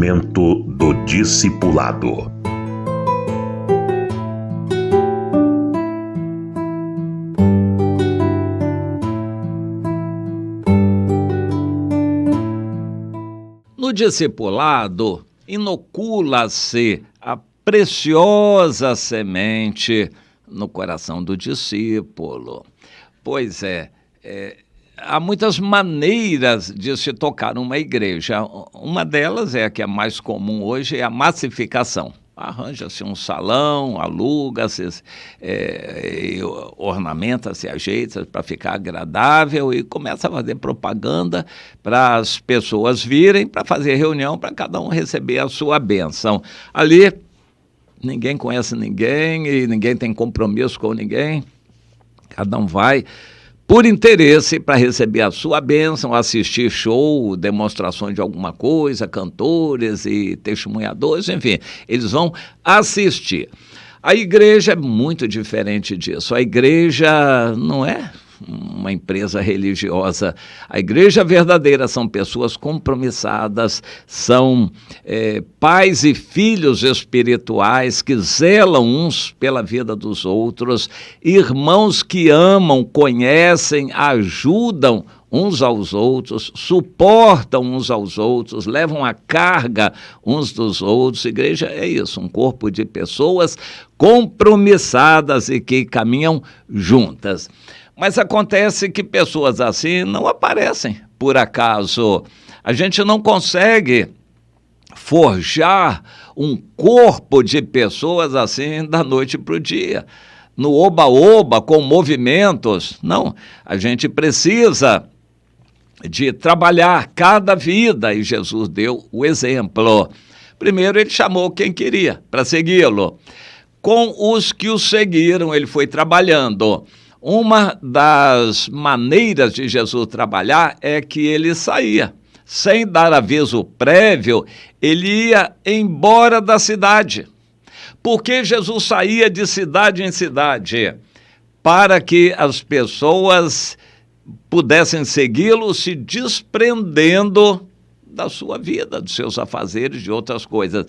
Momento do Discipulado. No discipulado, inocula-se a preciosa semente no coração do discípulo. Pois há muitas maneiras de se tocar uma igreja. Uma delas é a que é mais comum hoje, é a massificação. Arranja-se um salão, aluga-se, ornamenta-se, ajeita-se para ficar agradável e começa a fazer propaganda para as pessoas virem, para fazer reunião, para cada um receber a sua bênção. Ali, ninguém conhece ninguém e ninguém tem compromisso com ninguém. Cada um vai por interesse para receber a sua bênção, assistir show, demonstrações de alguma coisa, cantores e testemunhadores, enfim, eles vão assistir. A igreja é muito diferente disso. A igreja não é uma empresa religiosa. A igreja verdadeira são pessoas compromissadas, são pais e filhos espirituais que zelam uns pela vida dos outros, irmãos que amam, conhecem, ajudam uns aos outros, suportam uns aos outros, levam a carga uns dos outros. Igreja é isso, um corpo de pessoas compromissadas e que caminham juntas. Mas acontece que pessoas assim não aparecem por acaso. A gente não consegue forjar um corpo de pessoas assim da noite para o dia, no oba-oba, com movimentos. Não, a gente precisa de trabalhar cada vida, e Jesus deu o exemplo. Primeiro ele chamou quem queria para segui-lo. Com os que o seguiram, ele foi trabalhando. Uma das maneiras de Jesus trabalhar é que ele saía. Sem dar aviso prévio, ele ia embora da cidade. Porque Jesus saía de cidade em cidade? Para que as pessoas pudessem segui-lo se desprendendo da sua vida, dos seus afazeres, de outras coisas.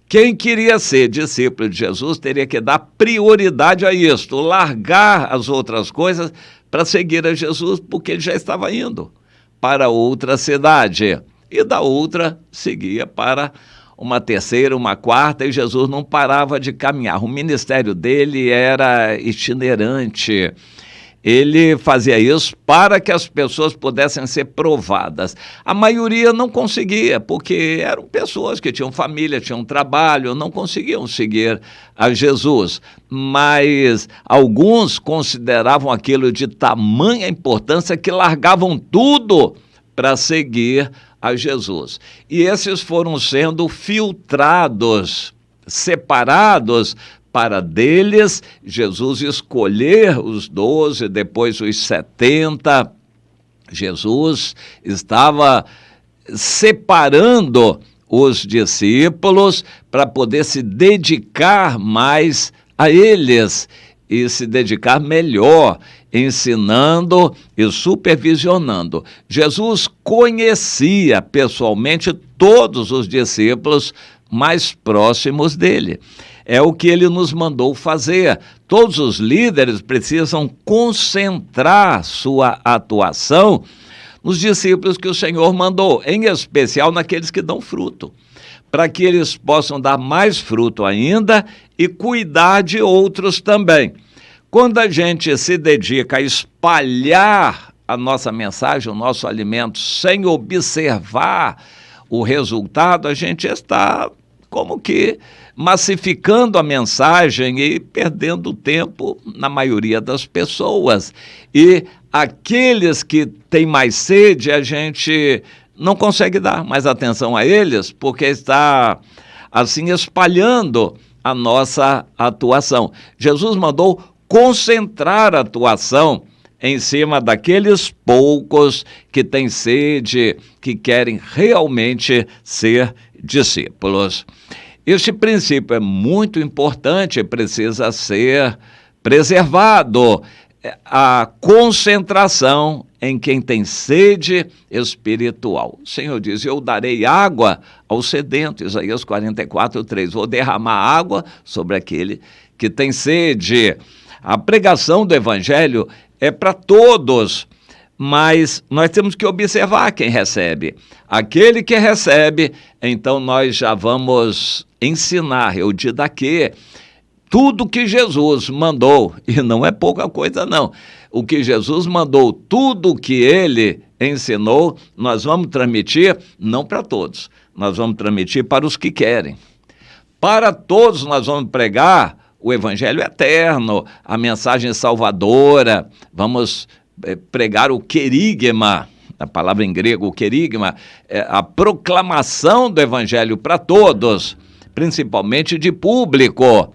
Quem queria ser discípulo de Jesus teria que dar prioridade a isto, largar as outras coisas para seguir a Jesus, porque ele já estava indo para outra cidade. E da outra seguia para uma terceira, uma quarta, e Jesus não parava de caminhar. O ministério dele era itinerante. Ele fazia isso para que as pessoas pudessem ser provadas. A maioria não conseguia, porque eram pessoas que tinham família, tinham trabalho, não conseguiam seguir a Jesus. Mas alguns consideravam aquilo de tamanha importância que largavam tudo para seguir a Jesus. E esses foram sendo filtrados, separados, para deles, Jesus escolher os 12, depois os 70. Jesus estava separando os discípulos para poder se dedicar mais a eles e se dedicar melhor, ensinando e supervisionando. Jesus conhecia pessoalmente todos os discípulos mais próximos dele. É o que ele nos mandou fazer. Todos os líderes precisam concentrar sua atuação nos discípulos que o Senhor mandou, em especial naqueles que dão fruto, para que eles possam dar mais fruto ainda e cuidar de outros também. Quando a gente se dedica a espalhar a nossa mensagem, o nosso alimento, sem observar o resultado, a gente está como que massificando a mensagem e perdendo tempo na maioria das pessoas. E aqueles que têm mais sede, a gente não consegue dar mais atenção a eles, porque está, assim, espalhando a nossa atuação. Jesus mandou concentrar a atuação em cima daqueles poucos que têm sede, que querem realmente ser discípulos. Este princípio é muito importante, precisa ser preservado. A concentração em quem tem sede espiritual. O Senhor diz, eu darei água ao sedento, Isaías 44:3. Vou derramar água sobre aquele que tem sede. A pregação do evangelho é para todos, mas nós temos que observar quem recebe. Aquele que recebe, então nós já vamos ensinar, eu didaquê, tudo que Jesus mandou, e não é pouca coisa não, o que Jesus mandou, tudo que ele ensinou, nós vamos transmitir, não para todos, nós vamos transmitir para os que querem. Para todos nós vamos pregar o evangelho eterno, a mensagem salvadora, vamos pregar o querigma, a palavra em grego, o querigma, a proclamação do evangelho para todos, principalmente de público,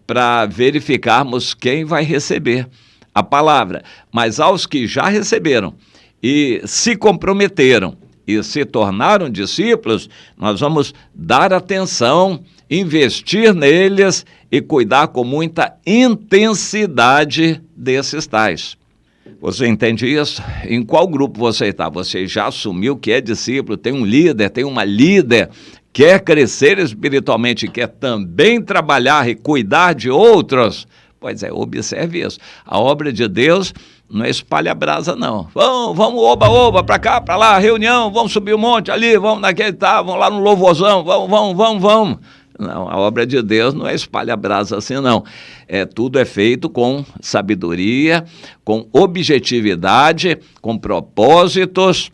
para verificarmos quem vai receber a palavra. Mas aos que já receberam e se comprometeram e se tornaram discípulos, nós vamos dar atenção, investir neles e cuidar com muita intensidade desses tais. Você entende isso? Em qual grupo você está? Você já assumiu que é discípulo, tem um líder, tem uma líder, quer crescer espiritualmente, quer também trabalhar e cuidar de outros? Pois é, observe isso. A obra de Deus não é espalha-brasa, não. Vamos, oba, para cá, para lá, reunião, vamos subir um monte ali, vamos naquele, vamos lá no louvorzão, vamos. Não, a obra de Deus não é espalha-brasa assim, não. Tudo é feito com sabedoria, com objetividade, com propósitos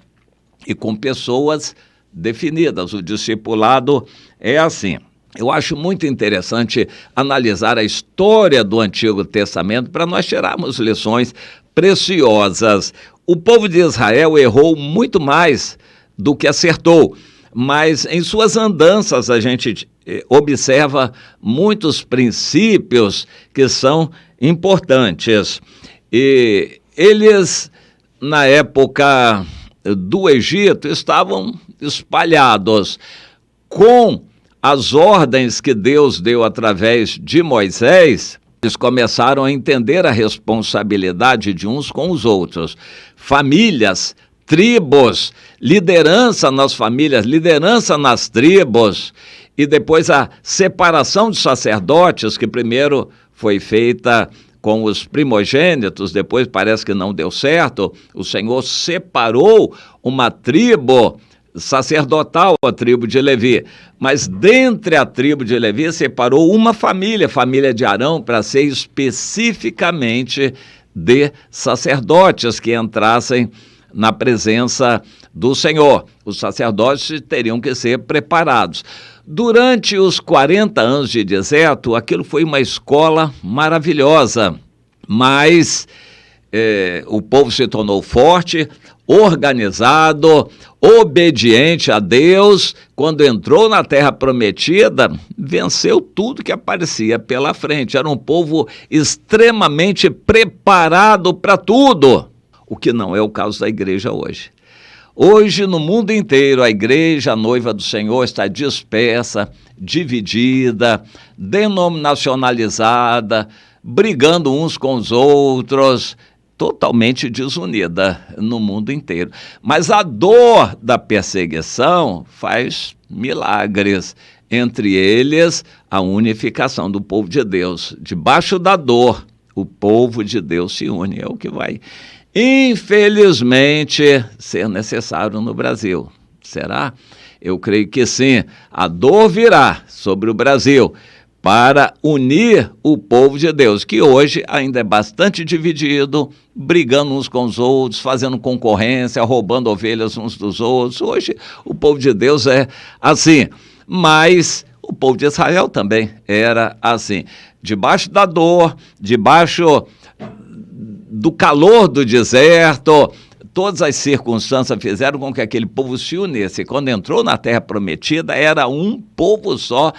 e com pessoas definidas. O discipulado é assim. Eu acho muito interessante analisar a história do Antigo Testamento para nós tirarmos lições preciosas. O povo de Israel errou muito mais do que acertou, mas em suas andanças a gente observa muitos princípios que são importantes. E eles, na época do Egito, estavam espalhados com as ordens que Deus deu através de Moisés. Eles começaram a entender a responsabilidade de uns com os outros. Famílias, tribos, liderança nas famílias, liderança nas tribos, e depois a separação de sacerdotes, que primeiro foi feita com os primogênitos, depois parece que não deu certo. O Senhor separou uma tribo sacerdotal, a tribo de Levi, mas dentre a tribo de Levi separou uma família, a família de Arão, para ser especificamente de sacerdotes que entrassem na presença do Senhor. Os sacerdotes teriam que ser preparados. Durante os 40 anos de deserto, aquilo foi uma escola maravilhosa, mas o povo se tornou forte, organizado, obediente a Deus. Quando entrou na terra prometida, venceu tudo que aparecia pela frente. Era um povo extremamente preparado para tudo, o que não é o caso da igreja hoje. Hoje, no mundo inteiro, a igreja, a noiva do Senhor, está dispersa, dividida, denominacionalizada, brigando uns com os outros, totalmente desunida no mundo inteiro. Mas a dor da perseguição faz milagres, entre eles a unificação do povo de Deus. Debaixo da dor, o povo de Deus se une, é o que vai, infelizmente, ser necessário no Brasil. Será? Eu creio que sim. A dor virá sobre o Brasil para unir o povo de Deus, que hoje ainda é bastante dividido, brigando uns com os outros, fazendo concorrência, roubando ovelhas uns dos outros. Hoje o povo de Deus é assim, mas o povo de Israel também era assim. Debaixo da dor, debaixo do calor do deserto, todas as circunstâncias fizeram com que aquele povo se unisse. Quando entrou na terra prometida, era um povo só,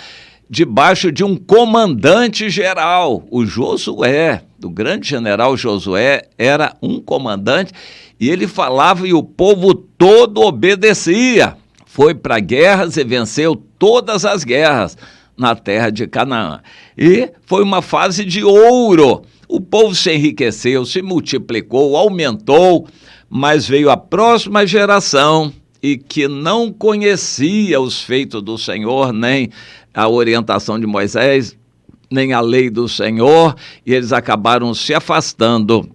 debaixo de um comandante geral. O Josué, o grande general Josué, era um comandante, e ele falava e o povo todo obedecia. Foi para guerras e venceu todas as guerras na terra de Canaã. E foi uma fase de ouro. O povo se enriqueceu, se multiplicou, aumentou, Mas veio a próxima geração e que não conhecia os feitos do Senhor, nem a orientação de Moisés, nem a lei do Senhor, e eles acabaram se afastando.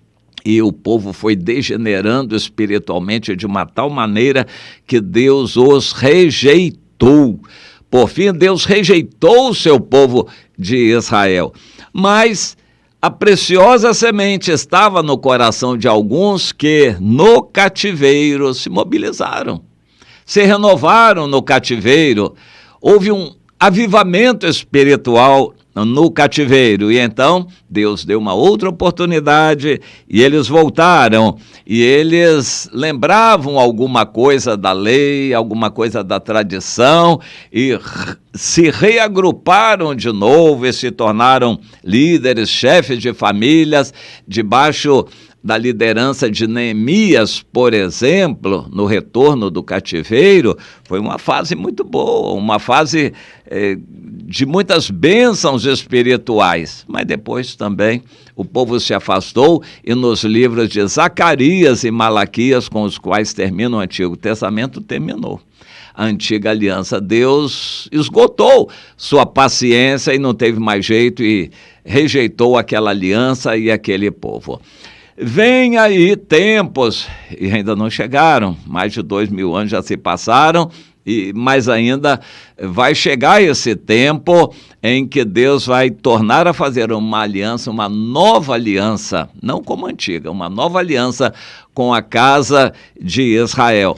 E o povo foi degenerando espiritualmente de uma tal maneira que Deus os rejeitou. Por fim, Deus rejeitou o seu povo de Israel. Mas a preciosa semente estava no coração de alguns que, no cativeiro, se mobilizaram, se renovaram no cativeiro. Houve um avivamento espiritual no cativeiro, e então Deus deu uma outra oportunidade e eles voltaram, e eles lembravam alguma coisa da lei, alguma coisa da tradição, e se reagruparam de novo e se tornaram líderes, chefes de famílias, debaixo da liderança de Neemias, por exemplo, no retorno do cativeiro. Foi uma fase muito boa, uma fase de muitas bênçãos espirituais, mas depois também o povo se afastou, e nos livros de Zacarias e Malaquias, com os quais termina o Antigo Testamento, terminou a antiga aliança. Deus esgotou sua paciência e não teve mais jeito e rejeitou aquela aliança e aquele povo. Vem aí tempos, e ainda não chegaram, mais de 2000 anos já se passaram, mas ainda vai chegar esse tempo em que Deus vai tornar a fazer uma aliança, uma nova aliança, não como antiga, uma nova aliança com a casa de Israel.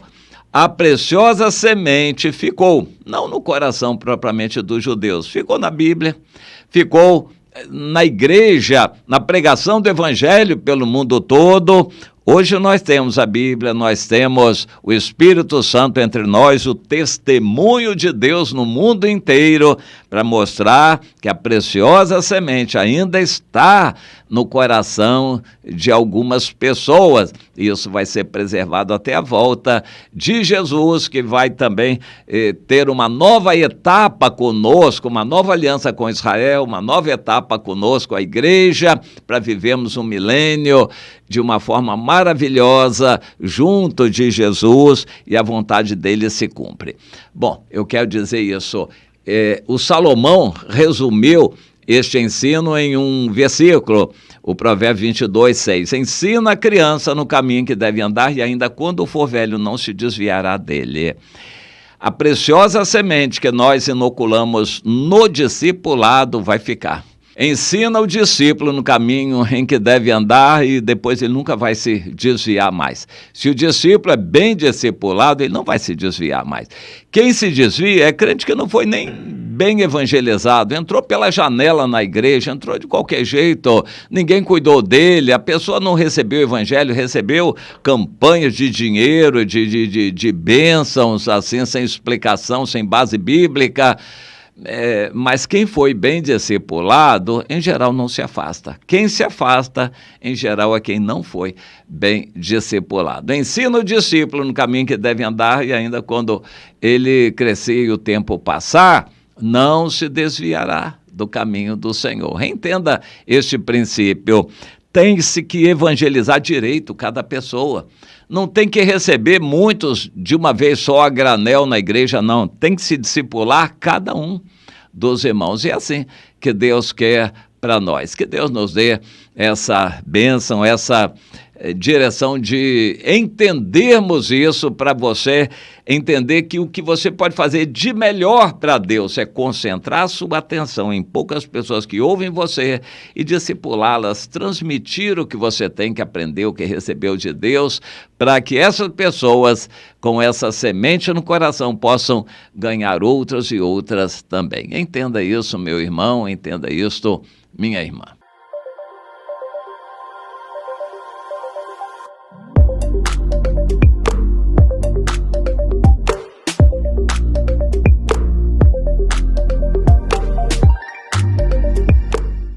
A preciosa semente ficou, não no coração propriamente dos judeus, ficou na Bíblia, ficou na igreja, na pregação do evangelho pelo mundo todo. Hoje nós temos a Bíblia, nós temos o Espírito Santo entre nós, o testemunho de Deus no mundo inteiro, para mostrar que a preciosa semente ainda está no coração de algumas pessoas. Isso vai ser preservado até a volta de Jesus, que vai também ter uma nova etapa conosco, uma nova aliança com Israel, uma nova etapa conosco, a igreja, para vivermos um milênio de uma forma maravilhosa, junto de Jesus, e a vontade dele se cumpre. Bom, eu quero dizer isso. O Salomão resumiu este ensino em um versículo, o Provérbio 22:6. Ensina a criança no caminho que deve andar, e ainda quando for velho não se desviará dele. A preciosa semente que nós inoculamos no discipulado vai ficar. Ensina o discípulo no caminho em que deve andar, e depois ele nunca vai se desviar mais. Se o discípulo é bem discipulado, ele não vai se desviar mais. Quem se desvia é crente que não foi nem bem evangelizado, entrou pela janela na igreja, entrou de qualquer jeito, ninguém cuidou dele, a pessoa não recebeu o evangelho, recebeu campanhas de dinheiro, de bênçãos, assim, sem explicação, sem base bíblica. Mas quem foi bem discipulado, em geral, não se afasta. Quem se afasta, em geral, é quem não foi bem discipulado. Ensina o discípulo no caminho que deve andar, e ainda quando ele crescer e o tempo passar, não se desviará do caminho do Senhor. Entenda este princípio. Tem-se que evangelizar direito cada pessoa. Não tem que receber muitos de uma vez só a granel na igreja, não. Tem que se discipular cada um dos irmãos. E é assim que Deus quer para nós. Que Deus nos dê essa bênção, essa direção de entendermos isso, para você entender que o que você pode fazer de melhor para Deus é concentrar sua atenção em poucas pessoas que ouvem você e discipulá-las, transmitir o que você tem que aprender, o que recebeu de Deus, para que essas pessoas com essa semente no coração possam ganhar outras e outras também. Entenda isso, meu irmão, entenda isto, minha irmã.